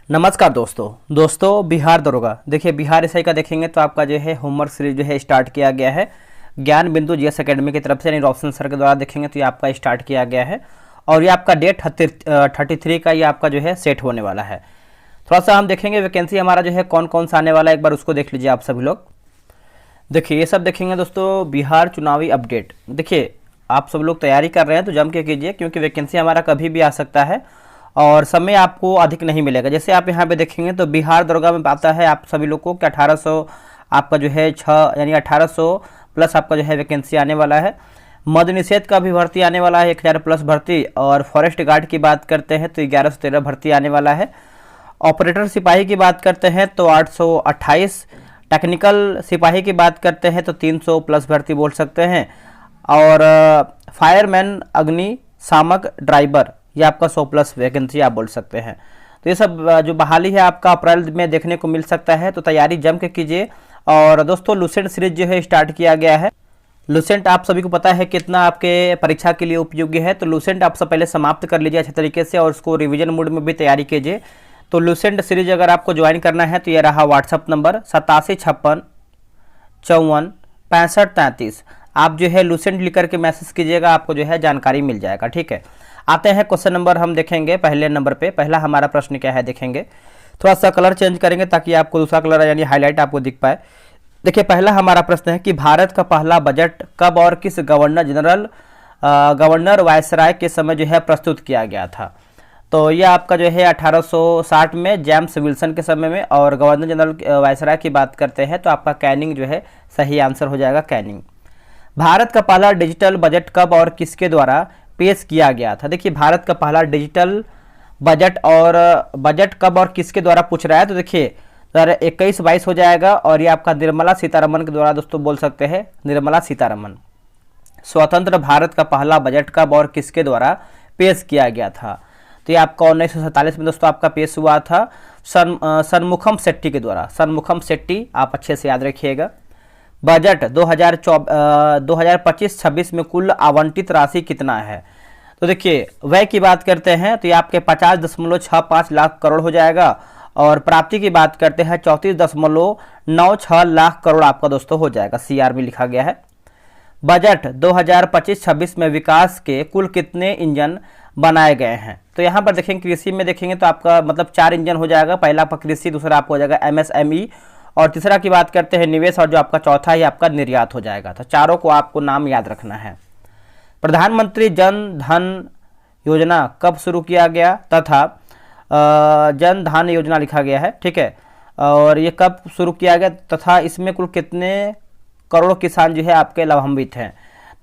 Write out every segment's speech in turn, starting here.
नमस्कार दोस्तों बिहार दरोगा देखिए बिहार एसआई का देखेंगे तो आपका जो है होमवर्क सीरीज जो है स्टार्ट किया गया है ज्ञान बिंदु जीएस एकेडमी की तरफ से, यानी रॉब्सन सर के द्वारा देखेंगे तो ये आपका स्टार्ट किया गया है और ये आपका डेट 33 का ये आपका जो है सेट होने वाला है। थोड़ा सा हम देखेंगे वैकेंसी हमारा जो है कौन कौन सा आने वाला है, एक बार उसको देख लीजिए आप सभी लोग। देखिए ये सब देखेंगे दोस्तों बिहार चुनावी अपडेट। देखिए आप सब लोग तैयारी कर रहे हैं तो जम के कीजिए, क्योंकि वैकेंसी हमारा कभी भी आ सकता है और समय आपको अधिक नहीं मिलेगा। जैसे आप यहाँ पे देखेंगे तो बिहार दरोगा में आता है आप सभी लोग को कि 1800 आपका जो है 6 यानी 1800 प्लस आपका जो है वैकेंसी आने वाला है। मद्य निषेध का भी भर्ती आने वाला है 1000 प्लस भर्ती, और फॉरेस्ट गार्ड की बात करते हैं तो 1113 भर्ती आने वाला है। ऑपरेटर सिपाही की बात करते हैं तो 828, टेक्निकल सिपाही की बात करते हैं तो 300 प्लस भर्ती बोल सकते हैं, और फायरमैन अग्नि शामक ड्राइवर ये आपका 100 प्लस वैकेंसी आप बोल सकते हैं। तो ये सब जो बहाली है आपका अप्रैल में देखने को मिल सकता है, तो तैयारी जम के कीजिए। और दोस्तों लूसेंट सीरीज जो है स्टार्ट किया गया है। लूसेंट आप सभी को पता है कितना आपके परीक्षा के लिए उपयोगी है, तो लूसेंट आप सब पहले समाप्त कर लीजिए अच्छे तरीके से और उसको रिवीजन मोड में भी तैयारी कीजिए। तो लूसेंट सीरीज अगर आपको ज्वाइन करना है तो ये रहा व्हाट्सअप नंबर 8756546533। आप जो है लूसेंट लिख करके मैसेज कीजिएगा, आपको जो है जानकारी मिल जाएगा। ठीक है, आते हैं क्वेश्चन नंबर हम देखेंगे पहले नंबर पे। पहला हमारा प्रश्न क्या है देखेंगे, थोड़ा सा कलर चेंज करेंगे ताकि आपको दूसरा कलर यानी हाईलाइट आपको दिख पाए। देखिए पहला हमारा प्रश्न है कि भारत का पहला बजट कब और किस गवर्नर वायसराय के समय जो है प्रस्तुत किया गया था। तो यह आपका जो है 1860 में जेम्स विल्सन के समय में, और गवर्नर जनरल वायसराय की बात करते हैं तो आपका कैनिंग जो है सही आंसर हो जाएगा, कैनिंग। भारत का पहला डिजिटल बजट कब और किसके द्वारा पेश किया गया था। देखिए भारत का पहला डिजिटल बजट कब और किसके द्वारा पूछ रहा है, तो देखिए 2021-22 हो जाएगा, और ये आपका निर्मला सीतारमन के द्वारा दोस्तों बोल सकते हैं, निर्मला सीतारमन। स्वतंत्र भारत का पहला बजट कब और किसके द्वारा पेश किया गया था, तो ये आपका 1947 में दोस्तों आपका पेश हुआ था सनमुखम शेट्टी के द्वारा। सनमुखम शेट्टी आप अच्छे से याद रखिएगा। बजट 2025-26 में कुल आवंटित राशि कितना है, तो देखिए व्यय की बात करते हैं तो ये आपके 50.65 लाख करोड़ हो जाएगा, और प्राप्ति की बात करते हैं 34.96 लाख करोड़ आपका दोस्तों हो जाएगा, सीआर में लिखा गया है। बजट 2025-26 में विकास के कुल कितने इंजन बनाए गए हैं, तो यहाँ पर देखेंगे कृषि में देखेंगे तो आपका मतलब 4 इंजन हो जाएगा। पहला आपका कृषि, दूसरा आपको हो जाएगा एमएसएमई, और तीसरा की बात करते हैं निवेश, और जो आपका चौथा ही आपका निर्यात हो जाएगा। तो चारों को आपको नाम याद रखना है। प्रधानमंत्री जन धन योजना कब शुरू किया गया तथा जन धन योजना लिखा गया है, ठीक है, और ये कब शुरू किया गया तथा इसमें कुल कितने करोड़ किसान जो है आपके लाभान्वित हैं,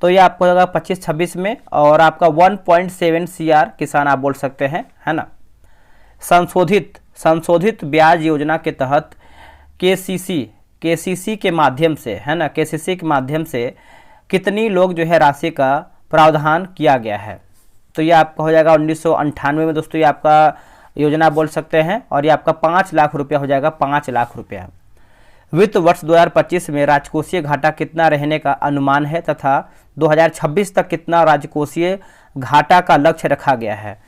तो ये आपको होगा 25-26 में, और आपका 1.7 CR किसान आप बोल सकते हैं, है ना। संशोधित ब्याज योजना के तहत केसीसी के माध्यम से, है ना, केसीसी के माध्यम से कितनी लोग जो है राशि का प्रावधान किया गया है, तो ये आपका हो जाएगा 1998 में दोस्तों ये आपका योजना बोल सकते हैं, और ये आपका 5 लाख रुपया हो जाएगा, 5 लाख रुपया। वित्त वर्ष 2025 में राजकोषीय घाटा कितना रहने का अनुमान है तथा 2026 तक कितना राजकोषीय घाटा का लक्ष्य रखा गया है,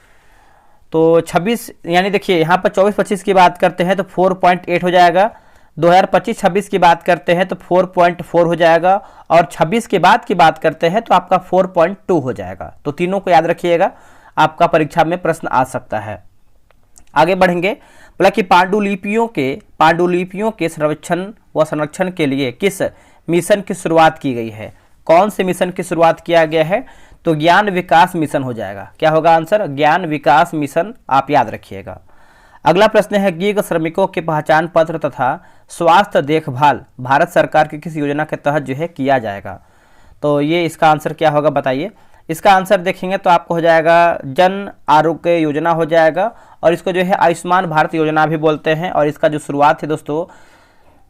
तो 26 यानी देखिए यहाँ पर 24-25 की बात करते हैं तो 4.8 हो जाएगा, 2025-26 की बात करते हैं तो 4.4 हो जाएगा, और 26 के बाद की बात करते हैं तो आपका 4.2 हो जाएगा। तो तीनों को याद रखिएगा, आपका परीक्षा में प्रश्न आ सकता है। आगे बढ़ेंगे, बोला कि पांडुलिपियों के सर्वेक्षण व संरक्षण के लिए किस मिशन की शुरुआत की गई है। कौन से मिशन की शुरुआत किया गया है, तो ज्ञान विकास मिशन हो जाएगा। क्या होगा आंसर, ज्ञान विकास मिशन, आप याद रखिएगा। अगला प्रश्न है गीग श्रमिकों के पहचान पत्र तथा स्वास्थ्य देखभाल भारत सरकार की किस योजना के तहत जो है किया जाएगा, तो ये इसका आंसर क्या होगा बताइए। इसका आंसर देखेंगे तो आपको हो जाएगा जन आरोग्य योजना हो जाएगा, और इसको जो है आयुष्मान भारत योजना भी बोलते हैं, और इसका जो शुरुआत है दोस्तों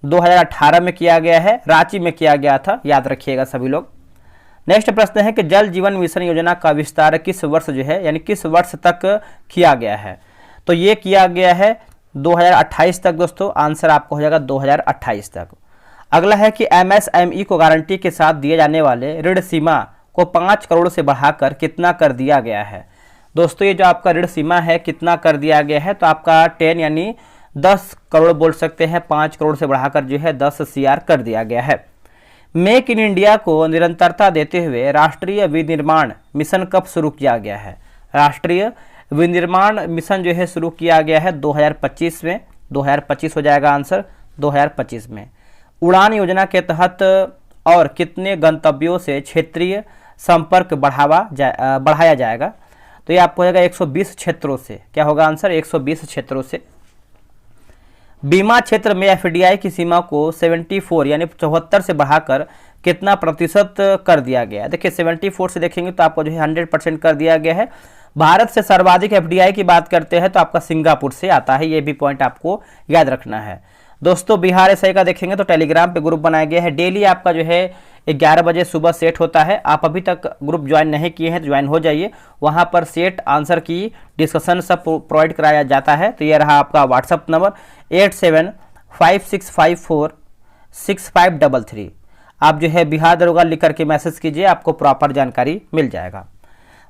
2018 में किया गया है, रांची में किया गया था, याद रखिएगा सभी लोग। नेक्स्ट प्रश्न है कि जल जीवन मिशन योजना का विस्तार किस वर्ष जो है यानी किस वर्ष तक किया गया है, तो ये किया गया है 2028 तक दोस्तों, आंसर आपको हो जाएगा 2028 तक। अगला है कि एमएसएमई को गारंटी के साथ दिए जाने वाले ऋण सीमा को 5 करोड़ से बढ़ाकर कितना कर दिया गया है। दोस्तों ये जो आपका ऋण सीमा है कितना कर दिया गया है, तो आपका 10 यानी 10 करोड़ बोल सकते हैं, 5 करोड़ से बढ़ाकर जो है 10 CR कर दिया गया है। मेक इन इंडिया को निरंतरता देते हुए राष्ट्रीय विनिर्माण मिशन कब शुरू किया गया है? राष्ट्रीय विनिर्माण मिशन जो है शुरू किया गया है 2025 में। 2025 हो जाएगा आंसर, 2025 में। उड़ान योजना के तहत और कितने गंतव्यों से क्षेत्रीय संपर्क बढ़ाया जाएगा? तो ये आपको हो जाएगा 120 क्षेत्रों से। क्या होगा आंसर? 120 क्षेत्रों से। बीमा क्षेत्र में FDI की सीमा को 74 यानी 74 से बढ़ाकर कितना प्रतिशत कर दिया गया है? देखिए 74 से देखेंगे तो आपको जो है 100% कर दिया गया है। भारत से सर्वाधिक FDI की बात करते हैं तो आपका सिंगापुर से आता है, ये भी पॉइंट आपको याद रखना है। दोस्तों बिहार SI का देखेंगे तो टेलीग्राम पे ग्रुप बनाया गया है, डेली आपका जो है 11 बजे सुबह सेट होता है। आप अभी तक ग्रुप ज्वाइन नहीं किए हैं तो ज्वाइन हो जाइए, वहाँ पर सेट आंसर की डिस्कशन सब प्रोवाइड कराया जाता है। तो ये रहा आपका व्हाट्सअप नंबर 8756546533। आप जो है बिहार दरोगा लिख करके मैसेज कीजिए, आपको प्रॉपर जानकारी मिल जाएगा।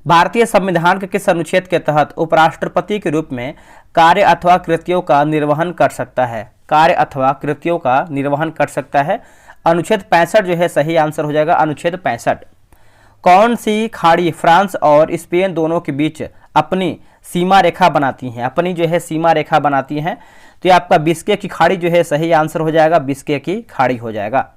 भारतीय संविधान के किस अनुच्छेद के तहत उपराष्ट्रपति के रूप में कार्य अथवा कृत्यों का निर्वहन कर सकता है? कार्य अथवा कृत्यों का निर्वहन कर सकता है। अनुच्छेद 65 जो है सही आंसर हो जाएगा, अनुच्छेद 65। कौन सी खाड़ी फ्रांस और स्पेन दोनों के बीच अपनी सीमा रेखा बनाती हैं? अपनी जो है सीमा रेखा बनाती हैं, तो ये आपका बिस्के की खाड़ी जो है सही आंसर हो जाएगा, बिस्के की खाड़ी हो जाएगा।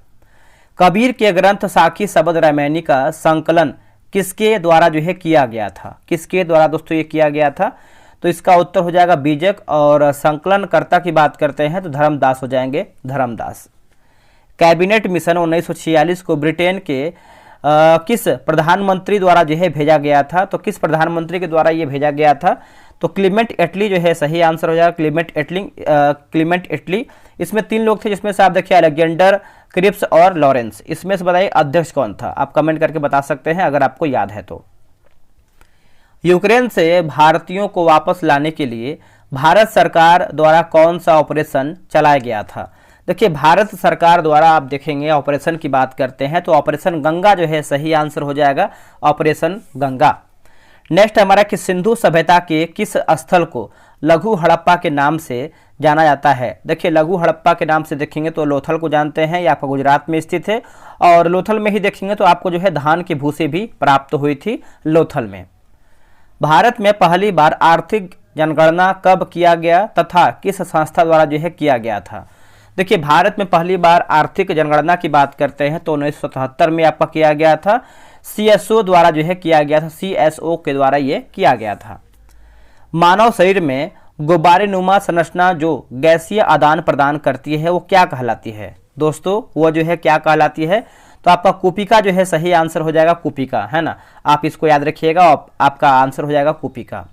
कबीर के ग्रंथ साखी शबद रामायणी का संकलन किसके द्वारा जो है किया गया था? किसके द्वारा दोस्तों ये किया गया था? तो इसका उत्तर हो जाएगा बीजक, और संकलनकर्ता की बात करते हैं तो धर्मदास हो जाएंगे, धर्मदास। कैबिनेट मिशन 1946 को ब्रिटेन के किस प्रधानमंत्री द्वारा जो है भेजा गया था? तो किस प्रधानमंत्री के द्वारा ये भेजा गया था? तो क्लीमेंट एटली जो है सही आंसर हो जाएगा, क्लीमेंट एटली। इसमें 3 लोग थे, जिसमें से आप देखिए अलेक्जेंडर, क्रिप्स और लॉरेंस। इसमें से बताइए अध्यक्ष कौन था? आप कमेंट करके बता सकते हैं अगर आपको याद है तो। यूक्रेन से भारतीयों को वापस लाने के लिए भारत सरकार द्वारा कौन सा ऑपरेशन चलाया गया था? देखिए भारत सरकार द्वारा आप देखेंगे ऑपरेशन की बात करते हैं तो ऑपरेशन गंगा जो है सही आंसर हो जाएगा, ऑपरेशन गंगा। नेक्स्ट हमारा कि सिंधु सभ्यता के किस स्थल को लघु हड़प्पा के नाम से जाना जाता है? देखिए लघु हड़प्पा के नाम से देखेंगे तो लोथल को जानते हैं, ये आपका गुजरात में स्थित है, और लोथल में ही देखेंगे तो आपको जो है धान की भूसी भी प्राप्त हुई थी लोथल में। भारत में पहली बार आर्थिक जनगणना कब किया गया तथा किस संस्था द्वारा जो है किया गया था? देखिए भारत में पहली बार आर्थिक जनगणना की बात करते हैं तो 1977 में आपका किया गया था, CSO द्वारा जो है किया गया था, CSO के द्वारा ये किया गया था। मानव शरीर में गुब्बारे नुमा संरचना जो गैसीय आदान प्रदान करती है वो क्या कहलाती है? दोस्तों वो जो है क्या कहलाती है? तो आपका कुपिका जो है सही आंसर हो जाएगा, कुपिका, है ना। आप इसको याद रखिएगा, आपका आंसर हो जाएगा कुपिका।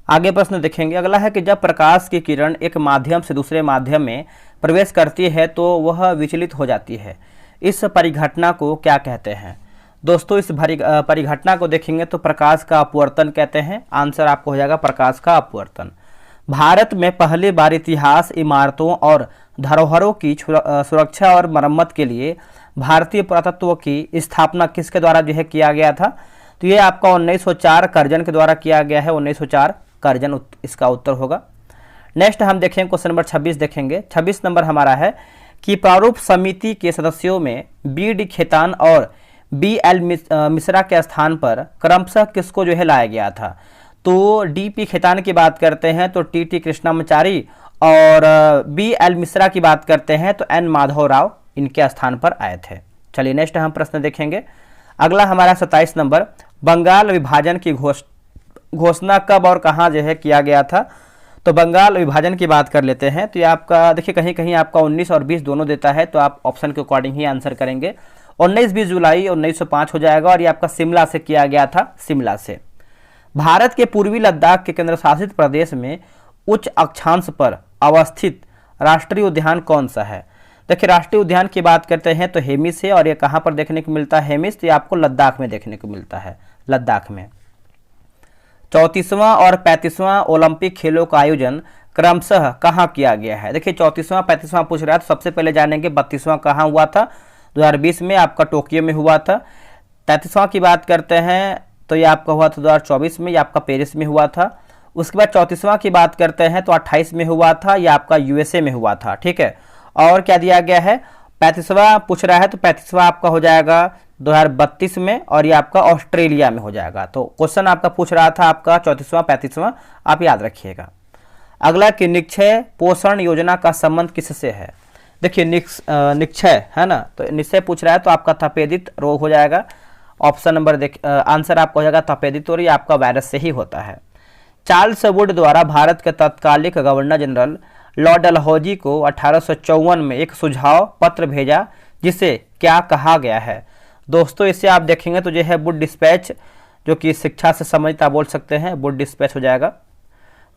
आगे प्रश्न देखेंगे, अगला है कि जब प्रकाश की किरण एक माध्यम से दूसरे माध्यम में प्रवेश करती है तो वह विचलित हो जाती है, इस परिघटना को क्या कहते हैं? दोस्तों इस परिघटना को देखेंगे तो प्रकाश का अपवर्तन कहते हैं, आंसर आपको हो जाएगा प्रकाश का अपवर्तन। भारत में पहली बार इतिहास, इमारतों और धरोहरों की सुरक्षा और मरम्मत के लिए भारतीय पुरातत्व की स्थापना किसके द्वारा जो है किया गया था? तो ये आपका 1904 कर्जन के द्वारा किया गया है, 1904 कर्जन इसका उत्तर होगा। नेक्स्ट हम देखेंगे क्वेश्चन नंबर 26 देखेंगे। 26 नंबर हमारा है कि प्रारूप समिति के सदस्यों में BD खेतान और BL मिश्रा के स्थान पर क्रमशः किसको जो है लाया गया था? तो DP खेतान की बात करते हैं तो TT कृष्णामाचारी, और BL मिश्रा की बात करते हैं तो N माधव राव इनके स्थान पर आए थे। चलिए नेक्स्ट हम प्रश्न देखेंगे। अगला हमारा 27 नंबर, बंगाल विभाजन की घोषणा कब और कहाँ जो है किया गया था? तो बंगाल विभाजन की बात कर लेते हैं तो ये आपका देखिए कहीं कहीं आपका 19 और 20 दोनों देता है, तो आप ऑप्शन के अकॉर्डिंग ही आंसर करेंगे। 19-20 जुलाई 1905 हो जाएगा, और ये आपका शिमला से किया गया था, शिमला से। भारत के पूर्वी लद्दाख के केंद्र शासित प्रदेश में उच्च अक्षांश पर अवस्थित राष्ट्रीय उद्यान कौन सा है? देखिए राष्ट्रीय उद्यान की बात करते हैं तो हेमिस है, और ये कहाँ पर देखने को मिलता है हेमिस? तो ये आपको लद्दाख में देखने को मिलता है, लद्दाख में। 34वां और 35वां ओलंपिक खेलों का आयोजन क्रमशः कहाँ किया गया है? देखिए 34वां 35वां पूछ रहा है तो सबसे पहले जानेंगे 32वां कहाँ हुआ था? 2020 में आपका टोक्यो में हुआ था। 33वां की बात करते हैं तो ये आपका हुआ था 2024 में, ये आपका पेरिस में हुआ था। उसके बाद 34वां की बात करते हैं तो 28 में हुआ था, ये आपका यूएसए में हुआ था, ठीक है। और क्या दिया गया है, 35वां पूछ रहा है तो 35वां आपका हो जाएगा 2032 में, और ये आपका ऑस्ट्रेलिया में हो जाएगा। तो क्वेश्चन आपका पूछ रहा था आपका 34वां 35वां, आप याद रखिएगा। अगला कि निक्षय पोषण योजना का संबंध किससे है। देखिए निक्षय है ना, तो निश्चय पूछ रहा है तो आपका तपेदिक रोग हो जाएगा। ऑप्शन नंबर आंसर आपका हो जाएगा तपेदिक रोग, ये आपका वायरस से ही होता है। चार्ल्स वुड द्वारा भारत के तत्कालिक गवर्नर जनरल लॉर्ड डलहौजी को 1854 में एक सुझाव पत्र भेजा जिसे क्या कहा गया है। दोस्तों इसे आप देखेंगे तो जो है वुड डिस्पैच, जो कि शिक्षा से संबंधित बोल सकते हैं, वुड डिस्पैच हो जाएगा।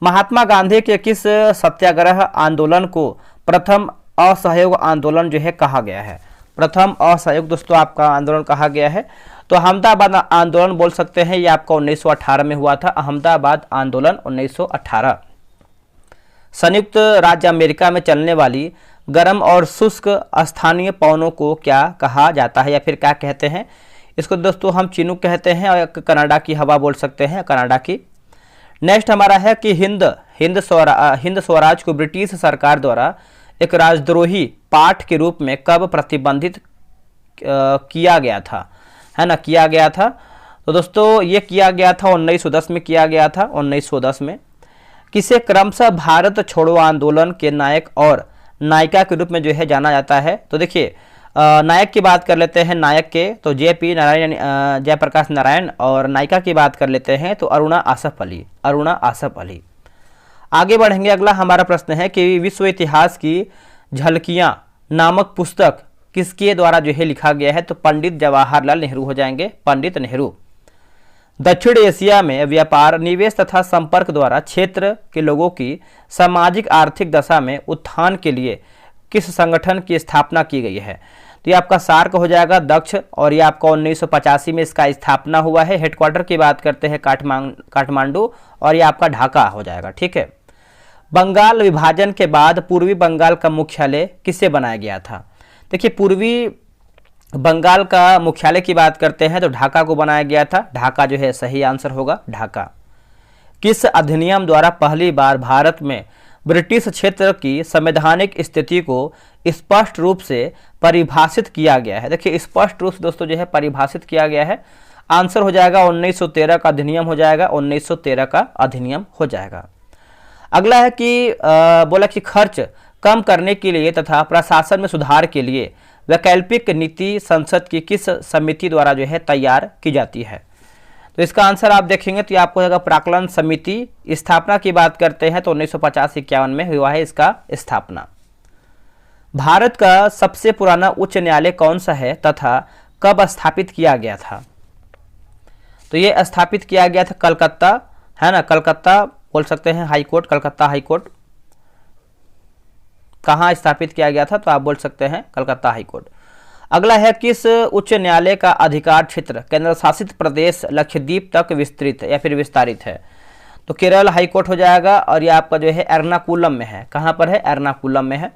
महात्मा गांधी के किस सत्याग्रह आंदोलन को प्रथम असहयोग आंदोलन जो है कहा गया है। प्रथम असहयोग दोस्तों आपका आंदोलन कहा गया है तो अहमदाबाद आंदोलन बोल सकते हैं, ये आपका 1918 में हुआ था, अहमदाबाद आंदोलन 1918। संयुक्त राज्य अमेरिका में चलने वाली गर्म और शुष्क स्थानीय पवनों को क्या कहा जाता है या फिर क्या कहते हैं। इसको दोस्तों हम चिनूक कहते हैं और कनाडा की हवा बोल सकते हैं, कनाडा की। नेक्स्ट हमारा है कि हिंद स्वराज को ब्रिटिश सरकार द्वारा एक राजद्रोही पाठ के रूप में कब प्रतिबंधित किया गया था, है ना, किया गया था। तो दोस्तों ये किया गया था 1910 में किया गया था, 1910 में। किसे क्रमशः भारत छोड़ो आंदोलन के नायक और नायिका के रूप में जो है जाना जाता है। तो देखिए नायक की बात कर लेते हैं, नायक के तो JP नारायण जयप्रकाश नारायण, और नायिका की बात कर लेते हैं तो अरुणा आसफ अली, अरुणा आसफ अली। आगे बढ़ेंगे, अगला हमारा प्रश्न है कि विश्व इतिहास की झलकियां नामक पुस्तक किसके द्वारा जो है लिखा गया है। तो पंडित जवाहरलाल नेहरू हो जाएंगे, पंडित नेहरू। दक्षिण एशिया में व्यापार निवेश तथा संपर्क द्वारा क्षेत्र के लोगों की सामाजिक आर्थिक दशा में उत्थान के लिए किस संगठन की स्थापना की गई है। तो ये आपका सार्क हो जाएगा, दक्ष, और ये आपका 1985 में इसका स्थापना हुआ है। हेडक्वार्टर की बात करते हैं काठमांडू, और ये आपका ढाका हो जाएगा, ठीक है। बंगाल विभाजन के बाद पूर्वी बंगाल का मुख्यालय किससे बनाया गया था। देखिए पूर्वी बंगाल का मुख्यालय की बात करते हैं तो ढाका को बनाया गया था, ढाका जो है सही आंसर होगा, ढाका। किस अधिनियम द्वारा पहली बार भारत में ब्रिटिश क्षेत्र की संवैधानिक स्थिति को स्पष्ट रूप से परिभाषित किया गया है। देखिए स्पष्ट रूप से दोस्तों जो है परिभाषित किया गया है, आंसर हो जाएगा 1913 का अधिनियम हो जाएगा, 1913 का अधिनियम हो जाएगा। अगला है कि बोला कि खर्च कम करने के लिए तथा प्रशासन में सुधार के लिए वैकल्पिक नीति संसद की किस समिति द्वारा जो है तैयार की जाती है। तो इसका आंसर आप देखेंगे तो आपको होगा प्राक्कलन समिति। स्थापना की बात करते हैं तो 1950-51 में हुआ है इसका स्थापना। भारत का सबसे पुराना उच्च न्यायालय कौन सा है तथा कब स्थापित किया गया था। तो ये स्थापित किया गया था कलकत्ता, है ना, कलकत्ता बोल सकते हैं high court, Calcutta high court. कहाँ स्थापित किया गया था तो आप बोल सकते हैं कलकत्ता हाई कोर्ट। अगला है किस उच्च न्यायालय का अधिकार क्षेत्र केंद्र शासित प्रदेश लक्षद्वीप तक विस्तृत या फिर विस्तारित है। तो केरल हाई कोर्ट हो जाएगा, और ये आपका जो है एर्नाकुलम में है। कहाँ पर है, एर्नाकुलम में है।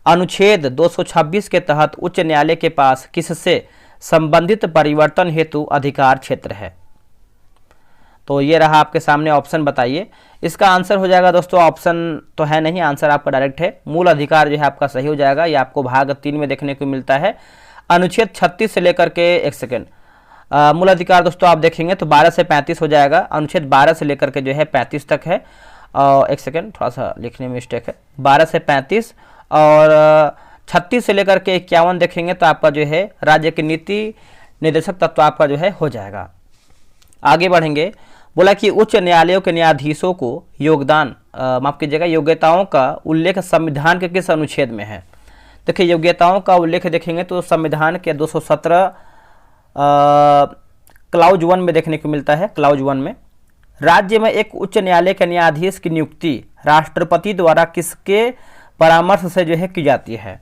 अनुच्छेद 226 के तहत उच्च न्यायालय के पास किससे संबंधित परिवर्तन हेतु अधिकार क्षेत्र है। तो ये रहा आपके सामने ऑप्शन, बताइए। इसका आंसर हो जाएगा दोस्तों, ऑप्शन तो है नहीं, आंसर आपका डायरेक्ट है। मूल अधिकार जो है आपका सही हो जाएगा, ये आपको भाग 3 में देखने को मिलता है। अनुच्छेद 36 से लेकर के एक सेकेंड, मूल अधिकार दोस्तों आप देखेंगे तो 12 से 35 हो जाएगा। अनुच्छेद 12 से लेकर के जो है 35 तक है। एक सेकेंड, थोड़ा सा लिखने में मिस्टेक है, 12 से 35, और 36 से लेकर के 51 देखेंगे तो आपका जो है राज्य के नीति निर्देशक तत्व आपका जो है हो जाएगा। आगे बढ़ेंगे, बोला कि उच्च न्यायालयों के न्यायाधीशों को योगदान माफ कीजिएगा योग्यताओं का उल्लेख संविधान के किस अनुच्छेद में है। देखिए योग्यताओं का उल्लेख देखेंगे तो संविधान के 217 क्लाउज 1 में देखने को मिलता है, क्लाउज 1 में। राज्य में एक उच्च न्यायालय के न्यायाधीश की नियुक्ति राष्ट्रपति द्वारा किसके परामर्श से जो है की जाती है।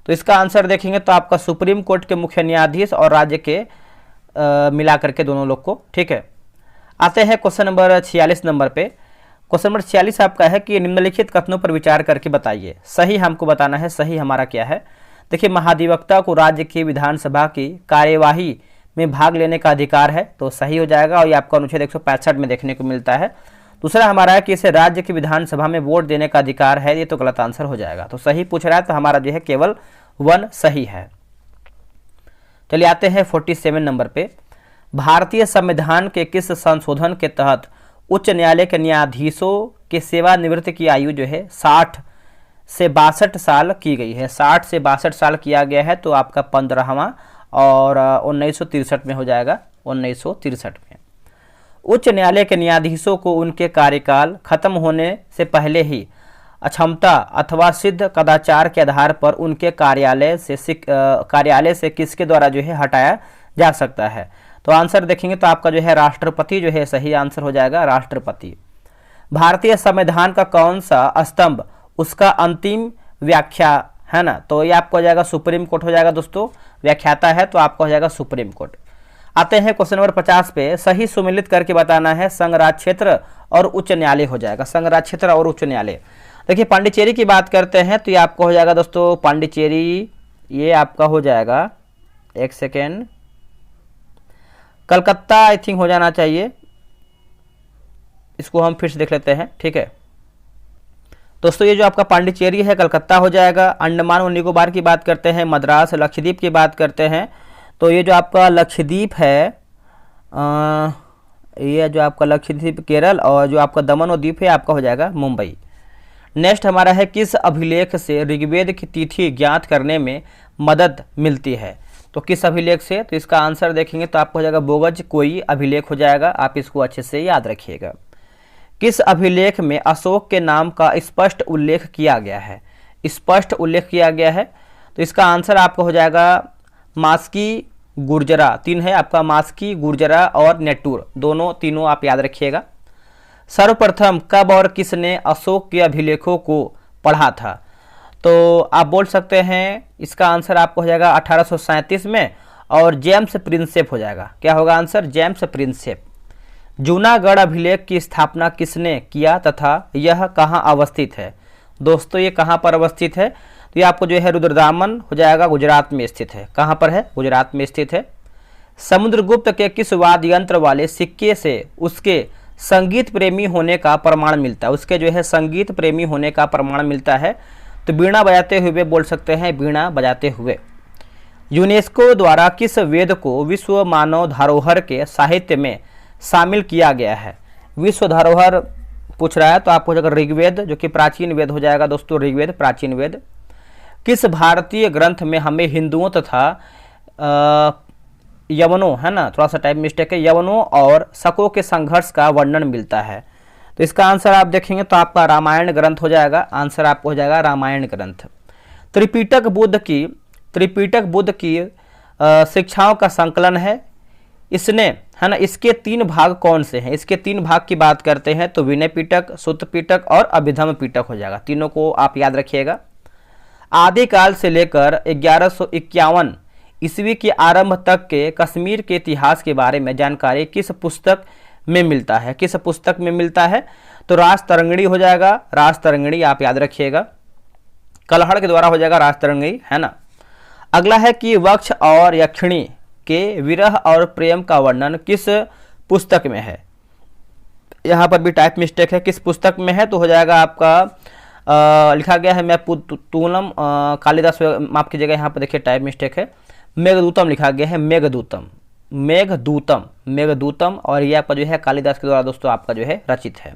तो इसका आंसर देखेंगे तो आपका सुप्रीम कोर्ट के मुख्य न्यायाधीश और राज्य के मिला करके दोनों लोग को, ठीक है। आते हैं क्वेश्चन नंबर 46 नंबर पे। क्वेश्चन नंबर 46 आपका है कि निम्नलिखित कथनों पर विचार करके बताइए। सही हमको बताना है, सही हमारा क्या है। देखिए महाधिवक्ता को राज्य की विधानसभा की कार्यवाही में भाग लेने का अधिकार है, तो सही हो जाएगा और ये आपका अनुच्छेद 165 में देखने को मिलता है। दूसरा हमारा है कि इसे राज्य की विधानसभा में वोट देने का अधिकार है, ये तो गलत आंसर हो जाएगा। तो सही पूछ रहा है तो हमारा जो है केवल 1 सही है। चलिए आते हैं 47 नंबर पे। भारतीय संविधान के किस संशोधन के तहत उच्च न्यायालय के न्यायाधीशों के सेवानिवृत्ति की आयु जो है 60 से 62 साल की गई है? 60 से 62 साल किया गया है, तो आपका 15वां और 1963 में हो जाएगा, 1963 में। उच्च न्यायालय के न्यायाधीशों को उनके कार्यकाल खत्म होने से पहले ही अक्षमता अथवा सिद्ध कदाचार के आधार पर उनके कार्यालय से किसके द्वारा जो है हटाया जा सकता है? तो आंसर देखेंगे तो आपका जो है राष्ट्रपति जो है सही आंसर हो जाएगा, राष्ट्रपति। भारतीय संविधान का कौन सा स्तंभ उसका अंतिम व्याख्या है ना? तो ये आपको हो जाएगा सुप्रीम कोर्ट हो जाएगा दोस्तों, व्याख्याता है तो आपका हो जाएगा सुप्रीम कोर्ट। आते हैं क्वेश्चन नंबर 50 पे। सही सुमेलित करके बताना है, संघ राज्य क्षेत्र और उच्च न्यायालय हो जाएगा, संघ राज्य क्षेत्र और उच्च न्यायालय। देखिए पांडिचेरी की बात करते हैं तो ये आपका हो जाएगा दोस्तों पांडिचेरी, ये आपका हो जाएगा, एक सेकेंड, कलकत्ता आई थिंक हो जाना चाहिए, इसको हम फिर से देख लेते हैं, ठीक है दोस्तों। ये जो आपका पांडिचेरी है कलकत्ता हो जाएगा। अंडमान और निकोबार की बात करते हैं, मद्रास। लक्षद्वीप की बात करते हैं तो ये जो आपका लक्षद्वीप है, ये जो आपका लक्षद्वीप केरल, और जो आपका दमन और द्वीप है आपका हो जाएगा मुंबई। नेक्स्ट हमारा है, किस अभिलेख से ऋग्वेद की तिथि ज्ञात करने में मदद मिलती है? तो किस अभिलेख से? तो इसका आंसर देखेंगे तो आपको हो जाएगा बोगज कोई अभिलेख हो जाएगा, आप इसको अच्छे से याद रखिएगा। किस अभिलेख में अशोक के नाम का स्पष्ट उल्लेख किया गया है? स्पष्ट उल्लेख किया गया है तो इसका आंसर आपको हो जाएगा मास्की गुर्जरा, 3 है आपका, मास्की गुर्जरा और नेटूर, तीनों आप याद रखिएगा। सर्वप्रथम कब और किसने अशोक के अभिलेखों को पढ़ा था? तो आप बोल सकते हैं इसका आंसर आपको हो जाएगा 1837 में, और जेम्स प्रिंसेप हो जाएगा। क्या होगा आंसर? James Prinsep. जूनागढ़ अभिलेख की स्थापना किसने किया तथा यह कहाँ अवस्थित है? दोस्तों ये कहाँ पर अवस्थित है? तो ये आपको जो है रुद्रदामन हो जाएगा, गुजरात में स्थित है। कहाँ पर है? गुजरात में स्थित है। समुद्रगुप्त के किस वाद्य यंत्र वाले सिक्के से उसके संगीत प्रेमी होने का प्रमाण मिलता है? उसके जो है संगीत प्रेमी होने का प्रमाण मिलता है, तो बीणा बजाते हुए बोल सकते हैं, बीणा बजाते हुए। यूनेस्को द्वारा किस वेद को विश्व मानव धरोहर के साहित्य में शामिल किया गया है? विश्व धरोहर पूछ रहा है तो आपको हो जाएगा ऋग्वेद, जो कि प्राचीन वेद हो जाएगा दोस्तों, ऋग्वेद प्राचीन वेद। किस भारतीय ग्रंथ में हमें हिंदुओं तथा यवनों, है ना, थोड़ा सा टाइप मिस्टेक है, यवनों और शकों के संघर्ष का वर्णन मिलता है? तो इसका आंसर आप देखेंगे तो आपका रामायण ग्रंथ हो जाएगा, आंसर आपको हो जाएगा रामायण ग्रंथ। त्रिपिटक बुद्ध की शिक्षाओं का संकलन है, इसने, है ना, इसके 3 भाग कौन से हैं? इसके 3 भाग की बात करते हैं तो विनय पिटक, सुत्त पिटक और अभिधम पिटक हो जाएगा, तीनों को आप याद रखिएगा। आदिकाल से लेकर 1151 ईस्वी के आरंभ तक के कश्मीर के इतिहास के बारे में जानकारी किस पुस्तक में मिलता है? किस पुस्तक में मिलता है? तो राजतरंगिणी हो जाएगा, राजतरंगिणी आप याद रखिएगा, कलहड़ के द्वारा हो जाएगा राजतरंगिणी, है ना। अगला है कि वक्ष और यक्षिणी के विरह और प्रेम का वर्णन किस पुस्तक में है? यहाँ पर भी टाइप मिस्टेक है, किस पुस्तक में है? तो हो जाएगा आपका लिखा गया है मैं पुतूलम, कालिदास, माफ कीजिएगा यहाँ पर देखिए टाइप मिस्टेक है, मेघदूतम लिखा गया है, मेघदूतम, और ये आपका जो है कालिदास के द्वारा दोस्तों आपका जो है रचित है।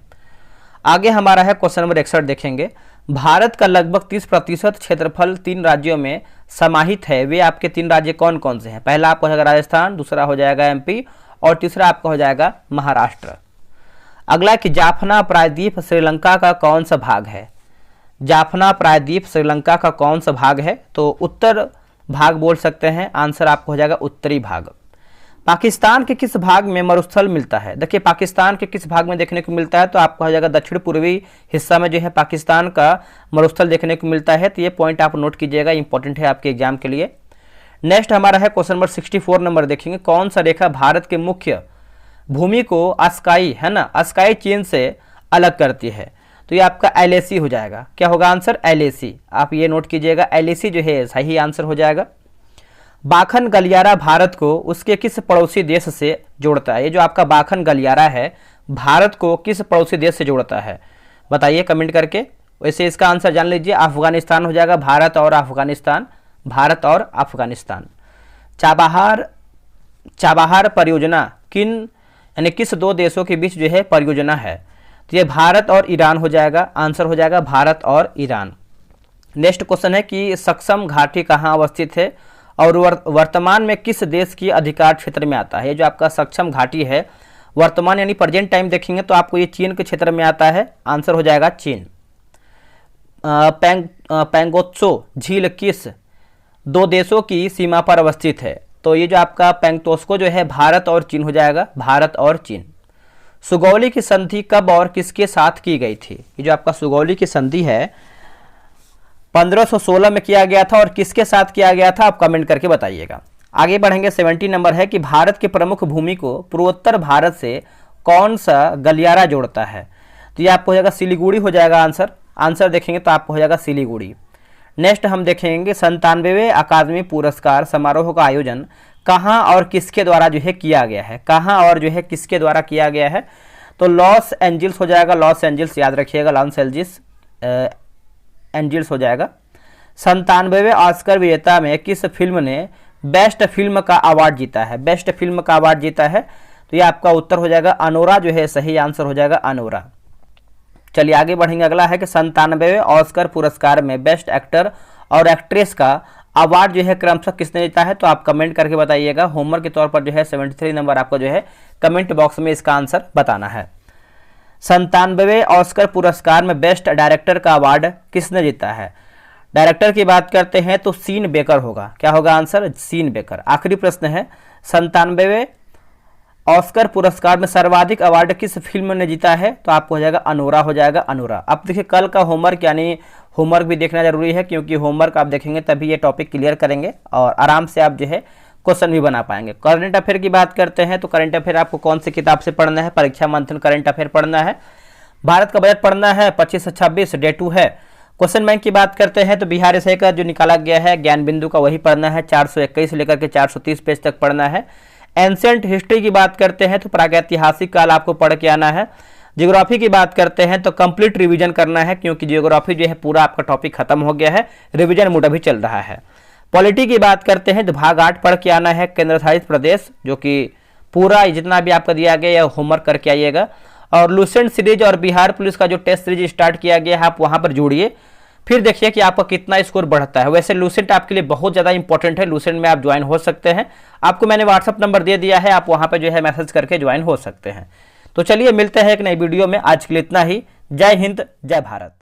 आगे हमारा है क्वेश्चन नंबर 61 देखेंगे। भारत का लगभग 30% क्षेत्रफल 3 राज्यों में समाहित है, वे आपके 3 राज्य कौन कौन से हैं? पहला आपका हो जाएगा राजस्थान, दूसरा हो जाएगा एमपी और तीसरा आपका हो जाएगा महाराष्ट्र। अगला कि जाफना प्रायद्वीप श्रीलंका का कौन सा भाग है? जाफना प्रायद्वीप श्रीलंका का कौन सा भाग है? तो उत्तर भाग बोल सकते हैं, आंसर आपको हो जाएगा उत्तरी भाग। पाकिस्तान के किस भाग में मरुस्थल मिलता है? देखिए पाकिस्तान के किस भाग में देखने को मिलता है? तो आपको हो जाएगा दक्षिण पूर्वी हिस्सा में जो है पाकिस्तान का मरुस्थल देखने को मिलता है, तो ये पॉइंट आप नोट कीजिएगा, इंपॉर्टेंट है आपके एग्जाम के लिए। नेक्स्ट हमारा है क्वेश्चन नंबर 64 नंबर देखेंगे। कौन सा रेखा भारत के मुख्य भूमि को अस्काई, है ना, अस्काई चीन से अलग करती है? तो ये आपका LAC हो जाएगा। क्या होगा आंसर? LAC, आप ये नोट कीजिएगा, LAC जो है सही आंसर हो जाएगा। बाखन गलियारा भारत को उसके किस पड़ोसी देश से जोड़ता है? ये जो आपका बाखन गलियारा है भारत को किस पड़ोसी देश से जोड़ता है? बताइए कमेंट करके। वैसे इसका आंसर जान लीजिए, अफगानिस्तान हो जाएगा। भारत और अफगानिस्तान, भारत और अफगानिस्तान। चाबहार चाबहार परियोजना किन यानी किस दो देशों के बीच जो है परियोजना है? तो ये भारत और ईरान हो जाएगा। आंसर हो जाएगा भारत और ईरान। नेक्स्ट क्वेश्चन है कि सक्षम घाटी कहाँ अवस्थित है और वर्तमान में किस देश की अधिकार क्षेत्र में आता है? ये जो आपका सक्षम घाटी है वर्तमान यानी प्रेजेंट टाइम देखेंगे तो आपको ये चीन के क्षेत्र में आता है। आंसर हो जाएगा चीन। पेंगोत्सो झील किस दो देशों की सीमा पर अवस्थित है? तो ये जो आपका पेंगोत्सो जो है भारत और चीन हो जाएगा, भारत और चीन। सुगौली की संधि कब और किसके साथ की गई थी? ये जो आपका सुगौली की संधि है 1516 में किया गया था और किसके साथ किया गया था? आप कमेंट करके बताइएगा। आगे बढ़ेंगे। 70 नंबर है कि भारत के प्रमुख भूमि को पूर्वोत्तर भारत से कौन सा गलियारा जोड़ता है? तो ये आपको हो जाएगा सिलीगुड़ी हो जाएगा आंसर। आंसर देखेंगे तो आपको हो जाएगा सिलीगुड़ी। नेक्स्ट हम देखेंगे 97वें अकादमी पुरस्कार समारोह का आयोजन कहाँ और किसके द्वारा जो है किया गया है? कहाँ और जो है किसके द्वारा किया गया है? तो लॉस एंजल्स हो जाएगा। लॉस एंजल्स याद रखिएगा, लॉस एंजल्स हो जाएगा। 97वें ऑस्कर विजेता में किस फिल्म ने बेस्ट फिल्म का अवार्ड जीता है? बेस्ट फिल्म का अवार्ड जीता है तो ये आपका उत्तर हो जाएगा अनोरा जो है सही आंसर हो जाएगा अनोरा। चलिए आगे बढ़ेंगे। अगला है कि 97वें ऑस्कर पुरस्कार में बेस्ट एक्टर और एक्ट्रेस का अवार्ड जो है क्रमशः किसने जीता है? तो आप कमेंट करके बताइएगा। होमवर्क के तौर पर जो है 73 नंबर आपको जो है कमेंट बॉक्स में इसका आंसर बताना है। 97वें ऑस्कर पुरस्कार में बेस्ट डायरेक्टर का अवार्ड किसने जीता है? डायरेक्टर की बात करते हैं तो सीन बेकर होगा। क्या होगा आंसर? Scene baker. आखिरी प्रश्न है 97वें ऑस्कर पुरस्कार में सर्वाधिक अवार्ड किस फिल्म ने जीता है? तो आपको हो जाएगा अनोरा हो जाएगा अनोरा। अब देखिए कल का होमवर्क यानी होमवर्क भी देखना जरूरी है क्योंकि होमवर्क आप देखेंगे तभी ये टॉपिक क्लियर करेंगे और आराम से आप जो है क्वेश्चन भी बना पाएंगे। करंट अफेयर की बात करते हैं तो करंट अफेयर आपको कौन सी किताब से पढ़ना है? परीक्षा मंथन करंट अफेयर पढ़ना है। भारत का बजट पढ़ना है 25 से 26 डे 2 है। क्वेश्चन बैंक की बात करते हैं तो बिहार एसआई का जो निकाला गया है ज्ञान बिंदु का वही पढ़ना है। 421 से लेकर के 430 पेज तक पढ़ना है। एंशिएंट हिस्ट्री की बात करते हैं तो प्रागैतिहासिक काल आपको पढ़ के आना है। ज्योग्राफी की बात करते हैं तो कंप्लीट रिवीजन करना है क्योंकि ज्योग्राफी जो है पूरा आपका टॉपिक खत्म हो गया है, रिवीजन मोड अभी चल रहा है। पॉलिटी की बात करते हैं तो भाग 8 पढ़ के आना है। केंद्र शासित प्रदेश जो कि पूरा जितना भी आपका दिया गया है होमवर्क करके आइएगा। और लूसेंट सीरीज और बिहार पुलिस का जो टेस्ट सीरीज स्टार्ट किया गया है आप वहां पर जोड़िए, फिर देखिए कि आपका कितना स्कोर बढ़ता है। वैसे लूसेंट आपके लिए बहुत ज़्यादा इंपॉर्टेंट है, लूसेंट में आप ज्वाइन हो सकते हैं। आपको मैंने व्हाट्सअप नंबर दे दिया है, आप वहां पर जो है मैसेज करके ज्वाइन हो सकते हैं। तो चलिए मिलते हैं एक नई वीडियो में। आज के लिए इतना ही। जय हिंद, जय भारत।